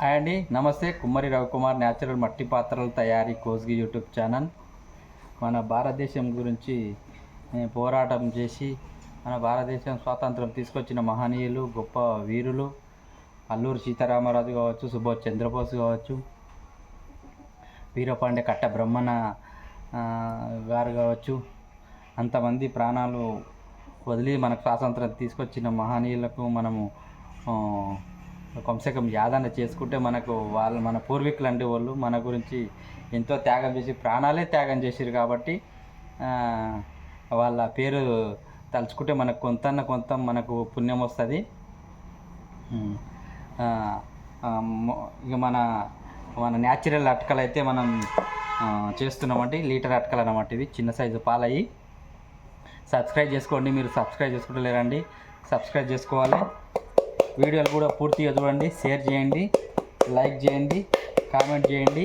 Hi అండి, నమస్తే. కుమ్మరి రవికుమార్ న్యాచురల్ మట్టి పాత్రల తయారీ కోస్గి యూట్యూబ్ ఛానల్. మన భారతదేశం గురించి పోరాటం చేసి మన భారతదేశం స్వాతంత్రం తీసుకొచ్చిన మహనీయులు, గొప్ప వీరులు అల్లూరి సీతారామరాజు కావచ్చు, సుభాష్ చంద్రబోస్ కావచ్చు, వీరపాండ్య కట్ట బ్రహ్మణ గారు కావచ్చు, అంతమంది ప్రాణాలు వదిలి మనకు స్వాతంత్రం తీసుకొచ్చిన మహనీయులకు మనము కంసకం యాదన చేసుకుంటే మనకు మన పూర్వీకులు అంటే వాళ్ళు మన గురించి ఎంతో త్యాగం చేసి ప్రాణాలే త్యాగం చేసారు. కాబట్టి వాళ్ళ పేరు తలుచుకుంటే మనకు కొంత మనకు పుణ్యం వస్తుంది. ఇక మన న్యాచురల్ అటకలు అయితే మనం చేస్తున్నామండి. లీటర్ అటకలు అన్నమాట. ఇవి చిన్న సైజు పాలయ్యి. సబ్స్క్రైబ్ చేసుకోండి. మీరు సబ్స్క్రైబ్ చేసుకుంటలేరండి, సబ్స్క్రైబ్ చేసుకోవాలి. వీడియోలు కూడా పూర్తిగా చూడండి, షేర్ చేయండి, లైక్ చేయండి, కామెంట్ చేయండి.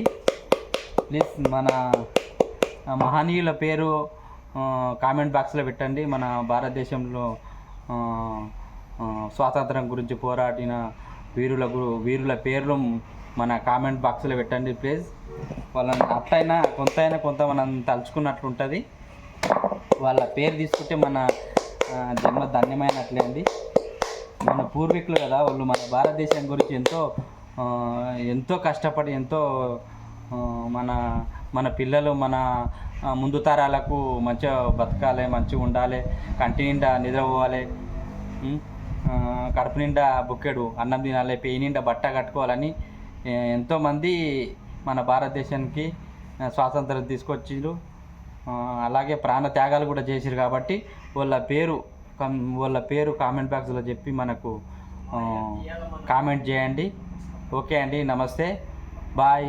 ప్లీజ్ మన మహనీయుల పేరు కామెంట్ బాక్స్లో పెట్టండి. మన భారతదేశంలో స్వాతంత్రం గురించి పోరాడిన వీరుల పేర్లు మన కామెంట్ బాక్స్లో పెట్టండి ప్లీజ్. వాళ్ళని అట్లయినా కొంత మనం తలుచుకున్నట్లు ఉంటుంది. వాళ్ళ పేరు తీసుకుంటే మన జన్మ ధన్యమైనట్లే అండి. మన పూర్వీకులు కదా వాళ్ళు. మన భారతదేశం గురించి ఎంతో కష్టపడి మన పిల్లలు మన ముందు తరాలకు మంచిగా బతకాలి, మంచిగా ఉండాలి, కంటి నిండా నిద్రపోవాలి, కడుపు నిండా బుక్కెడు అన్నం తినాలి, పేయి నిండా బట్ట కట్టుకోవాలని ఎంతోమంది మన భారతదేశానికి స్వాతంత్రం తీసుకొచ్చిండ్రు. అలాగే ప్రాణ త్యాగాలు కూడా చేసిరు. కాబట్టి వాళ్ళ పేరు కామెంట్ బాక్స్లో చెప్పి మనకు కామెంట్ చేయండి. ఓకే అండి, నమస్తే, బాయ్.